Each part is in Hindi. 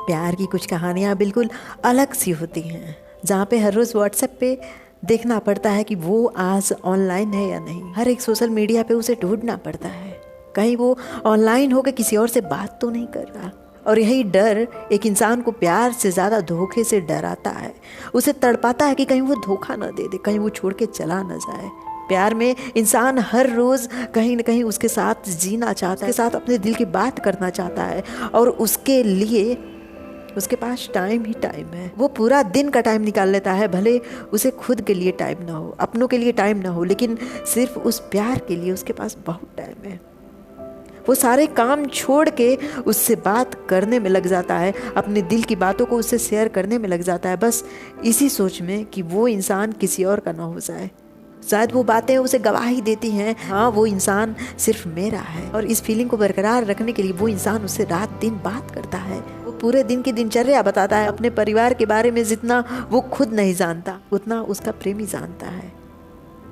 प्यार की कुछ कहानियाँ बिल्कुल अलग सी होती हैं, जहाँ पे हर रोज़ व्हाट्सएप पे देखना पड़ता है कि वो आज ऑनलाइन है या नहीं। हर एक सोशल मीडिया पे उसे ढूंढना पड़ता है, कहीं वो ऑनलाइन होकर किसी और से बात तो नहीं कर रहा। और यही डर एक इंसान को प्यार से ज़्यादा धोखे से डराता है। उसे तड़पाता है कि कहीं वो धोखा न दे दे, कहीं वो छोड़ के चला न जाए। प्यार में इंसान हर रोज़ कहीं न कहीं उसके साथ जीना चाहता है, उसके साथ अपने दिल की बात करना चाहता है, और उसके लिए उसके पास टाइम ही टाइम है। वो पूरा दिन का टाइम निकाल लेता है, भले उसे खुद के लिए टाइम ना हो, अपनों के लिए टाइम ना हो, लेकिन सिर्फ उस प्यार के लिए उसके पास बहुत टाइम है। वो सारे काम छोड़ के उससे बात करने में लग जाता है, अपने दिल की बातों को उससे शेयर करने में लग जाता है, बस इसी सोच में कि वो इंसान किसी और का ना हो जाए। शायद वो बातें उसे गवाही देती हैं, हाँ वो इंसान सिर्फ मेरा है। और इस फीलिंग को बरकरार रखने के लिए वो इंसान उससे रात दिन बात करता है। वो पूरे दिन की दिनचर्या बताता है, अपने परिवार के बारे में जितना वो खुद नहीं जानता उतना उसका प्रेमी जानता है।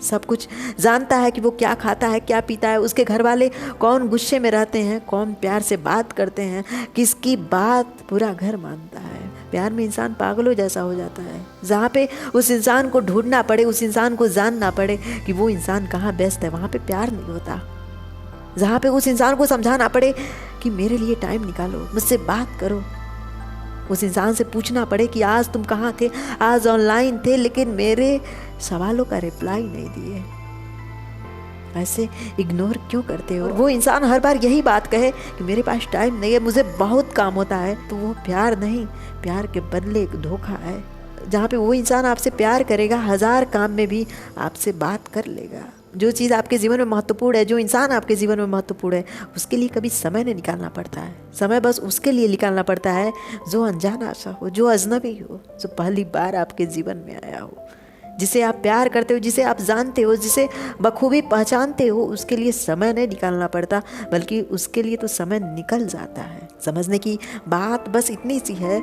सब कुछ जानता है कि वो क्या खाता है, क्या पीता है, उसके घर वाले कौन गुस्से में रहते हैं, कौन प्यार से बात करते हैं, किसकी बात पूरा घर मानता है। प्यार में इंसान पागलों जैसा हो जाता है, जहाँ पे उस इंसान को ढूंढना पड़े, उस इंसान को जानना पड़े कि वो इंसान कहाँ व्यस्त है, वहाँ पे प्यार नहीं होता। जहाँ पे उस इंसान को समझाना पड़े कि मेरे लिए टाइम निकालो, मुझसे बात करो, उस इंसान से पूछना पड़े कि आज तुम कहाँ थे, आज ऑनलाइन थे लेकिन मेरे सवालों का रिप्लाई नहीं दिए, ऐसे इग्नोर क्यों करते हो। वो इंसान हर बार यही बात कहे कि मेरे पास टाइम नहीं है, मुझे बहुत काम होता है, तो वो प्यार नहीं, प्यार के बदले एक धोखा है। जहाँ पे वो इंसान आपसे प्यार करेगा, हजार काम में भी आपसे बात कर लेगा। जो चीज़ आपके जीवन में महत्वपूर्ण है, जो इंसान आपके जीवन में महत्वपूर्ण है, उसके लिए कभी समय नहीं निकालना पड़ता है। समय बस उसके लिए निकालना पड़ता है जो अनजाना सा हो, जो अजनबी हो, जो पहली बार आपके जीवन में आया हो, जिसे आप प्यार करते हो, जिसे आप जानते हो, जिसे बखूबी पहचानते हो। उसके लिए समय नहीं निकालना पड़ता, बल्कि उसके लिए तो समय निकल जाता है। समझने की बात बस इतनी सी है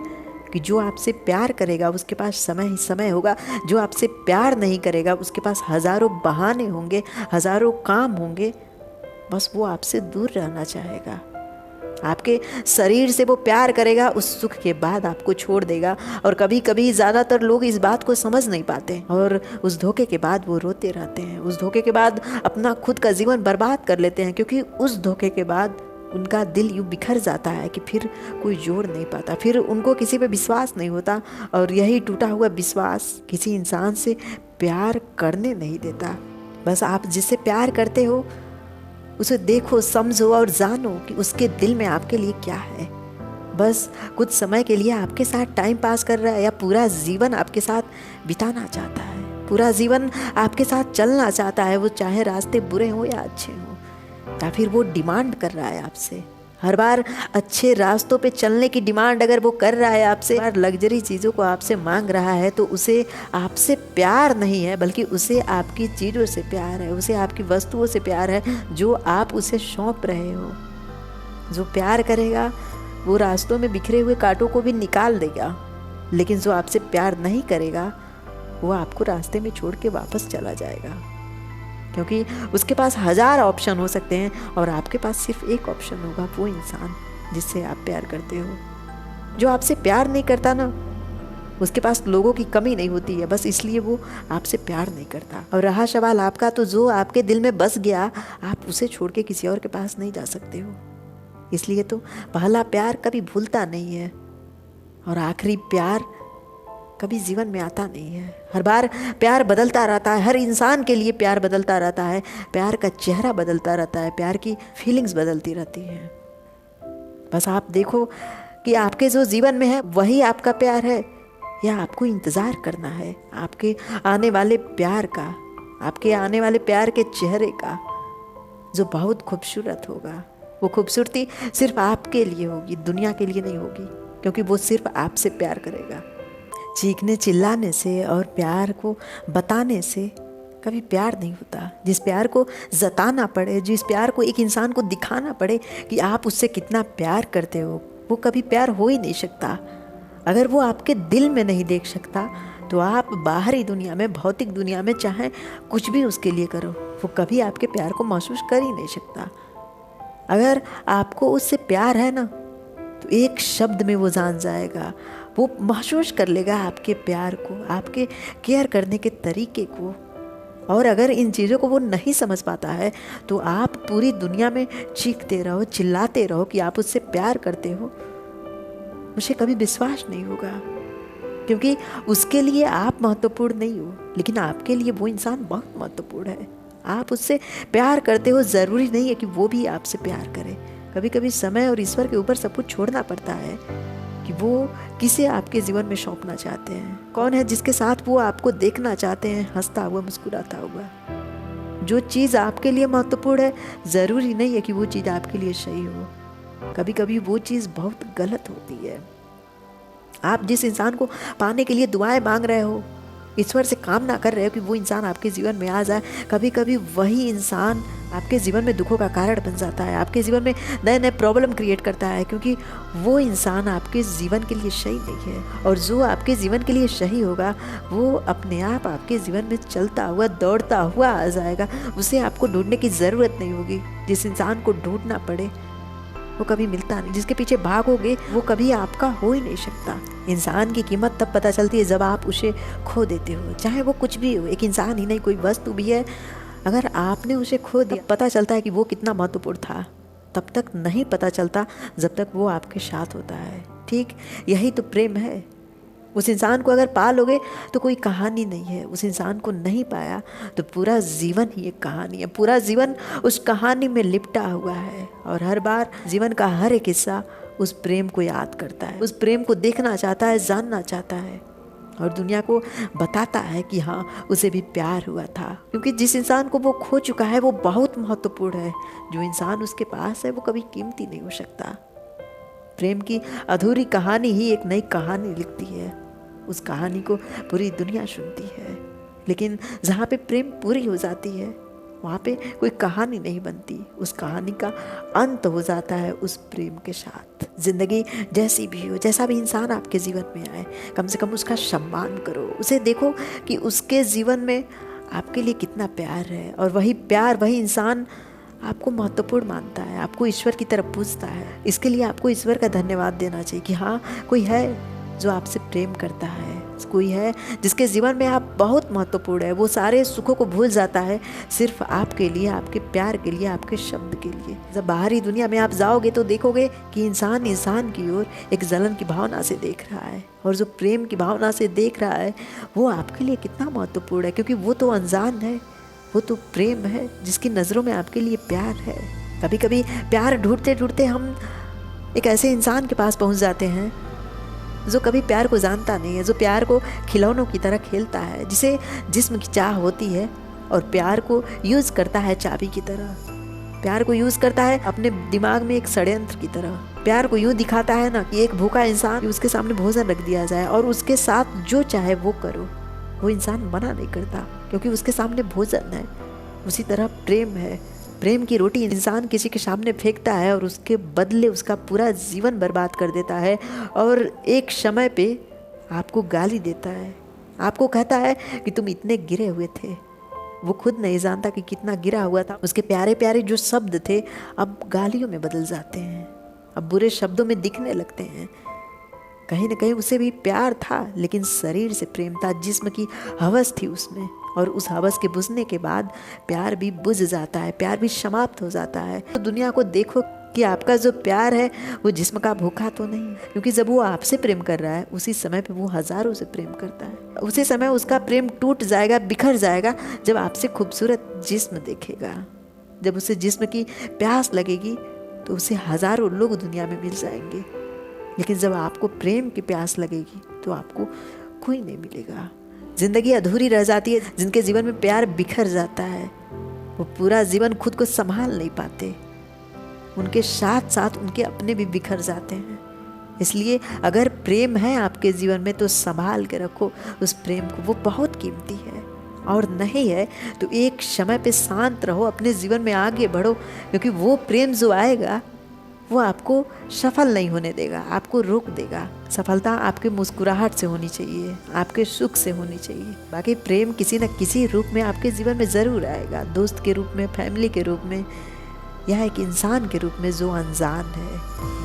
कि जो आपसे प्यार करेगा उसके पास समय ही समय होगा, जो आपसे प्यार नहीं करेगा उसके पास हज़ारों बहाने होंगे, हज़ारों काम होंगे, बस वो आपसे दूर रहना चाहेगा। आपके शरीर से वो प्यार करेगा, उस सुख के बाद आपको छोड़ देगा। और कभी कभी ज़्यादातर लोग इस बात को समझ नहीं पाते और उस धोखे के बाद वो रोते रहते हैं। उस धोखे के बाद अपना खुद का जीवन बर्बाद कर लेते हैं, क्योंकि उस धोखे के बाद उनका दिल यूँ बिखर जाता है कि फिर कोई जोड़ नहीं पाता, फिर उनको किसी पे विश्वास नहीं होता, और यही टूटा हुआ विश्वास किसी इंसान से प्यार करने नहीं देता। बस आप जिससे प्यार करते हो उसे देखो, समझो और जानो कि उसके दिल में आपके लिए क्या है। बस कुछ समय के लिए आपके साथ टाइम पास कर रहा है, या पूरा जीवन आपके साथ बिताना चाहता है, पूरा जीवन आपके साथ चलना चाहता है। वो चाहे रास्ते बुरे हों या अच्छे हों, या फिर वो डिमांड कर रहा है आपसे। हर बार अच्छे रास्तों पे चलने की डिमांड अगर वो कर रहा है आपसे, हर लग्जरी चीज़ों को आपसे मांग रहा है, तो उसे आपसे प्यार नहीं है, बल्कि उसे आपकी चीज़ों से प्यार है, उसे आपकी वस्तुओं से प्यार है जो आप उसे सौंप रहे हो। जो प्यार करेगा वो रास्तों में बिखरे हुए कांटों को भी निकाल देगा, लेकिन जो आपसे प्यार नहीं करेगा वो आपको रास्ते में छोड़ के वापस चला जाएगा, क्योंकि उसके पास हजार ऑप्शन हो सकते हैं और आपके पास सिर्फ एक ऑप्शन होगा, वो इंसान जिससे आप प्यार करते हो। जो आपसे प्यार नहीं करता ना, उसके पास लोगों की कमी नहीं होती है, बस इसलिए वो आपसे प्यार नहीं करता। और रहा सवाल आपका, तो जो आपके दिल में बस गया, आप उसे छोड़ के किसी और के पास नहीं जा सकते हो। इसलिए तो पहला प्यार कभी भूलता नहीं है, और आखिरी प्यार कभी जीवन में आता नहीं है। हर बार प्यार बदलता रहता है, हर इंसान के लिए प्यार बदलता रहता है, प्यार का चेहरा बदलता रहता है, प्यार की फीलिंग्स बदलती रहती हैं। बस आप देखो कि आपके जो जीवन में है वही आपका प्यार है, या आपको इंतज़ार करना है आपके आने वाले प्यार का, आपके आने वाले प्यार के चेहरे का, जो बहुत खूबसूरत होगा। वो खूबसूरती सिर्फ आपके लिए होगी, दुनिया के लिए नहीं होगी, क्योंकि वो सिर्फ आपसे प्यार करेगा। चीखने चिल्लाने से और प्यार को बताने से कभी प्यार नहीं होता। जिस प्यार को जताना पड़े, जिस प्यार को एक इंसान को दिखाना पड़े कि आप उससे कितना प्यार करते हो, वो कभी प्यार हो ही नहीं सकता। अगर वो आपके दिल में नहीं देख सकता, तो आप बाहरी दुनिया में, भौतिक दुनिया में चाहे कुछ भी उसके लिए करो, वो कभी आपके प्यार को महसूस कर ही नहीं सकता। अगर आपको उससे प्यार है ना, तो एक शब्द में वो जान जाएगा, वो महसूस कर लेगा आपके प्यार को, आपके केयर करने के तरीके को। और अगर इन चीज़ों को वो नहीं समझ पाता है तो आप पूरी दुनिया में चीखते रहो, चिल्लाते रहो कि आप उससे प्यार करते हो, मुझे कभी विश्वास नहीं होगा, क्योंकि उसके लिए आप महत्वपूर्ण नहीं हो, लेकिन आपके लिए वो इंसान बहुत महत्वपूर्ण है। आप उससे प्यार करते हो, ज़रूरी नहीं है कि वो भी आपसे प्यार करे। कभी कभी समय और ईश्वर के ऊपर सब कुछ छोड़ना पड़ता है कि वो किसे आपके जीवन में सौंपना चाहते हैं, कौन है जिसके साथ वो आपको देखना चाहते हैं हंसता हुआ, मुस्कुराता हुआ। जो चीज़ आपके लिए महत्वपूर्ण है, ज़रूरी नहीं है कि वो चीज़ आपके लिए सही हो। कभी कभी वो चीज़ बहुत गलत होती है। आप जिस इंसान को पाने के लिए दुआएं मांग रहे हो, ईश्वर से कामना कर रहे हो कि वो इंसान आपके जीवन में आ जाए, कभी कभी वही इंसान आपके जीवन में दुखों का कारण बन जाता है, आपके जीवन में नए नए प्रॉब्लम क्रिएट करता है, क्योंकि वो इंसान आपके जीवन के लिए सही नहीं है। और जो आपके जीवन के लिए सही होगा वो अपने आप आपके जीवन में चलता हुआ, दौड़ता हुआ आ जाएगा। उसे आपको ढूंढने की ज़रूरत नहीं होगी। जिस इंसान को ढूंढना पड़े वो कभी मिलता नहीं, जिसके पीछे भागोगे वो कभी आपका हो ही नहीं सकता। इंसान की कीमत तब पता चलती है जब आप उसे खो देते हो, चाहे वो कुछ भी हो। एक इंसान ही नहीं, कोई वस्तु भी है, अगर आपने उसे खो दिया पता चलता है कि वो कितना महत्वपूर्ण था। तब तक नहीं पता चलता जब तक वो आपके साथ होता है। ठीक यही तो प्रेम है। उस इंसान को अगर पा लोगे तो कोई कहानी नहीं है, उस इंसान को नहीं पाया तो पूरा जीवन ही एक कहानी है। पूरा जीवन उस कहानी में लिपटा हुआ है, और हर बार जीवन का हर एक हिस्सा उस प्रेम को याद करता है, उस प्रेम को देखना चाहता है, जानना चाहता है, और दुनिया को बताता है कि हाँ उसे भी प्यार हुआ था। क्योंकि जिस इंसान को वो खो चुका है वो बहुत महत्वपूर्ण है। जो इंसान उसके पास है वो कभी कीमती नहीं हो सकता। प्रेम की अधूरी कहानी ही एक नई कहानी लिखती है, उस कहानी को पूरी दुनिया सुनती है। लेकिन जहाँ पे प्रेम पूरी हो जाती है वहाँ पे कोई कहानी नहीं बनती, उस कहानी का अंत हो जाता है उस प्रेम के साथ। जिंदगी जैसी भी हो, जैसा भी इंसान आपके जीवन में आए, कम से कम उसका सम्मान करो, उसे देखो कि उसके जीवन में आपके लिए कितना प्यार है, और वही प्यार, वही इंसान आपको महत्वपूर्ण मानता है, आपको ईश्वर की तरफ पूछता है। इसके लिए आपको ईश्वर का धन्यवाद देना चाहिए कि हाँ कोई है जो आपसे प्रेम करता है, कोई है जिसके जीवन में आप बहुत महत्वपूर्ण है। वो सारे सुखों को भूल जाता है सिर्फ आपके लिए, आपके प्यार के लिए, आपके शब्द के लिए। जब बाहरी दुनिया में आप जाओगे तो देखोगे कि इंसान इंसान की ओर एक जलन की भावना से देख रहा है, और जो प्रेम की भावना से देख रहा है वो आपके लिए कितना महत्वपूर्ण है, क्योंकि वो तो अनजान है, वो तो प्रेम है जिसकी नज़रों में आपके लिए प्यार है। कभी कभी प्यार ढूंढते ढूंढते हम एक ऐसे इंसान के पास पहुंच जाते हैं जो कभी प्यार को जानता नहीं है, जो प्यार को खिलौनों की तरह खेलता है, जिसे जिस्म की चाह होती है, और प्यार को यूज़ करता है चाबी की तरह, प्यार को यूज़ करता है अपने दिमाग में एक षड्यंत्र की तरह। प्यार को यूँ दिखाता है ना कि एक भूखा इंसान, उसके सामने भोजन रख दिया जाए और उसके साथ जो चाहे वो करो, वो इंसान मना नहीं करता क्योंकि उसके सामने भोजन है। उसी तरह प्रेम है, प्रेम की रोटी इंसान किसी के सामने फेंकता है और उसके बदले उसका पूरा जीवन बर्बाद कर देता है, और एक समय पे आपको गाली देता है, आपको कहता है कि तुम इतने गिरे हुए थे। वो खुद नहीं जानता कि कितना गिरा हुआ था। उसके प्यारे प्यारे जो शब्द थे अब गालियों में बदल जाते हैं, अब बुरे शब्दों में दिखने लगते हैं। कहीं न कहीं उसे भी प्यार था, लेकिन शरीर से प्रेम था, जिस्म की हवस थी उसमें, और उस हवस के बुझने के बाद प्यार भी बुझ जाता है, प्यार भी समाप्त हो जाता है। तो दुनिया को देखो कि आपका जो प्यार है वो जिस्म का भूखा तो नहीं, क्योंकि जब वो आपसे प्रेम कर रहा है उसी समय पे वो हजारों से प्रेम करता है। उसी समय उसका प्रेम टूट जाएगा, बिखर जाएगा जब आपसे खूबसूरत जिस्म देखेगा। जब उसे जिस्म की प्यास लगेगी तो उसे हजारों लोग दुनिया में मिल जाएंगे, लेकिन जब आपको प्रेम की प्यास लगेगी तो आपको कोई नहीं मिलेगा। जिंदगी अधूरी रह जाती है जिनके जीवन में प्यार बिखर जाता है, वो पूरा जीवन खुद को संभाल नहीं पाते, उनके साथ साथ उनके अपने भी बिखर जाते हैं। इसलिए अगर प्रेम है आपके जीवन में तो संभाल के रखो उस प्रेम को, वो बहुत कीमती है। और नहीं है तो एक समय पे शांत रहो, अपने जीवन में आगे बढ़ो, क्योंकि वो प्रेम जो आएगा वो आपको सफल नहीं होने देगा, आपको रोक देगा। सफलता आपके मुस्कुराहट से होनी चाहिए, आपके सुख से होनी चाहिए। बाकी प्रेम किसी न किसी रूप में आपके जीवन में ज़रूर आएगा, दोस्त के रूप में, फैमिली के रूप में, या एक इंसान के रूप में जो अनजान है।